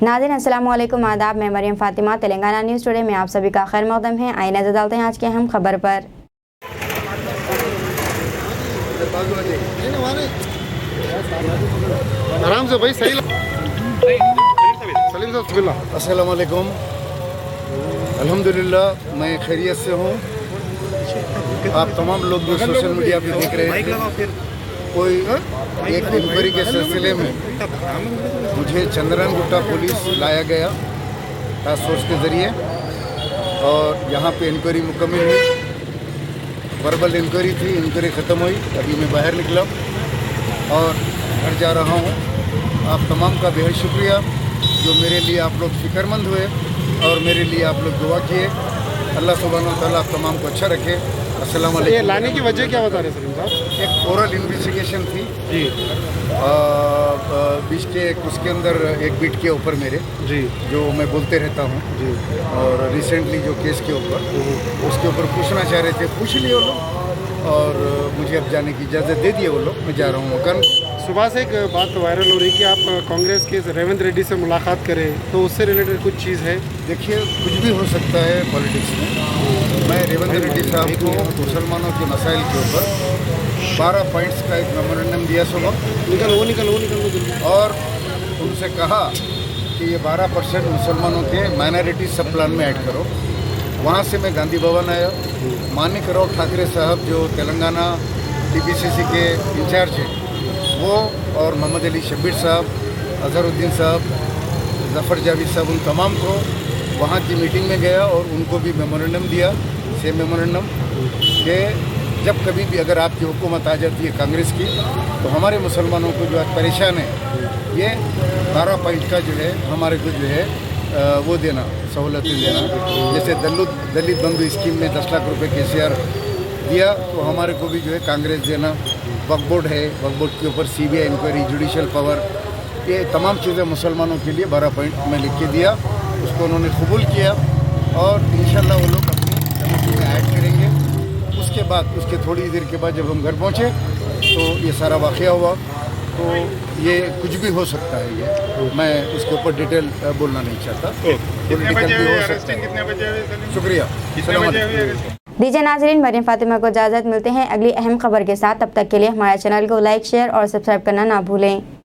नाज़रीन अस्सलाम वालेकुम, आदाब। मैं मरियम फ़ातिमा, तेलंगाना न्यूज़ टुडे में आप सभी का खैर मक़दम है। आइए नज़र डालते हैं आज की अहम खबर पर। आराम से भाई, सही सलीम साहब। अस्सलाम वालेकुम। अल्हम्दुलिल्लाह मैं खैरियत से हूँ। आप तमाम लोग जो सोशल मीडिया पे देख रहे हैं, कोई एक इंक्वायरी के सिलसिले में मुझे चंद्रन गुट्टा पुलिस लाया गया टास्क फोर्स के ज़रिए, और यहाँ पे इंक्वायरी मुकम्मल हुई। वर्बल इंक्वायरी थी, इंक्वायरी ख़त्म हुई। अभी मैं बाहर निकला और घर जा रहा हूँ। आप तमाम का बेहद शुक्रिया जो मेरे लिए आप लोग फ़िक्रमंद हुए और मेरे लिए आप लोग दुआ किए। अल्लाह सुब्हानहू व तआला आप तमाम को अच्छा रखे। अस्सलाम वालेकुम। ये लाने की वजह क्या बता रहे सलीम साहब? एक ओरल इन्वेस्टिगेशन थी जी बीच के उसके अंदर एक बीट के ऊपर मेरे जी जो मैं बोलते रहता हूँ, जी और रिसेंटली जो केस के ऊपर उसके ऊपर पूछना चाह रहे थे, पूछ लिए वो लोग, और मुझे अब जाने की इजाज़त दे दिए वो लोग। मैं जा रहा हूँ मकान। सुबह से एक बात वायरल हो रही है कि आप कांग्रेस के रेवंत रेड्डी से मुलाकात करें, तो उससे रिलेटेड कुछ चीज़ है? देखिए, कुछ भी हो सकता है पॉलिटिक्स में। मैं रेवंत रेड्डी साहब को मुसलमानों के मसाइल के ऊपर 12 पॉइंट्स का एक मेमोरेंडम दिया सुबह, निकल जल्दी। और उनसे कहा कि ये 12% मुसलमानों के माइनॉरिटी सब प्लान में ऐड करो। वहाँ से मैं गांधी भवन आया। मानिक राव ठाकरे साहब जो तेलंगाना टीपीसीसी के इंचार्ज हैं, वो और मोहम्मद अली शब्बीर साहब, अजहरुद्दीन साहब, जफ़र जावेद साहब, उन तमाम को वहाँ की मीटिंग में गया और उनको भी मेमोरेंडम दिया, सेम मेमोरेंडम कि जब कभी भी अगर आपकी हुकूमत आ जाती है कांग्रेस की, तो हमारे मुसलमानों को जो आज परेशान है, ये 12 पॉइंट का जो है हमारे को जो है वो देना, सहूलतें देना। जैसे दलित बंधु स्कीम में 10 लाख रुपए KCR दिया, तो हमारे को भी जो है कांग्रेस देना। वक्फ बोर्ड है, वक्फ बोर्ड के ऊपर CBI इंक्वायरी, जुडिशल पावर, ये तमाम चीज़ें मुसलमानों के लिए 12 पॉइंट में लिख के दिया। उसको उन्होंने कबूल किया और इंशाल्लाह वो लोग अपनी कमेटी में ऐड करेंगे। उसके बाद, उसके थोड़ी देर के बाद जब हम घर पहुँचे तो ये सारा वाक़या हुआ। तो ये कुछ भी हो सकता है, ये मैं उसके ऊपर डिटेल बोलना नहीं चाहता। पॉलिटिकल भी हो सकता है। शुक्रिया। दीजिए नाज़रीन, मरियम फ़ातिमा को इजाज़त। मिलते हैं अगली अहम खबर के साथ। तब तक के लिए हमारे चैनल को लाइक, शेयर और सब्सक्राइब करना ना भूलें।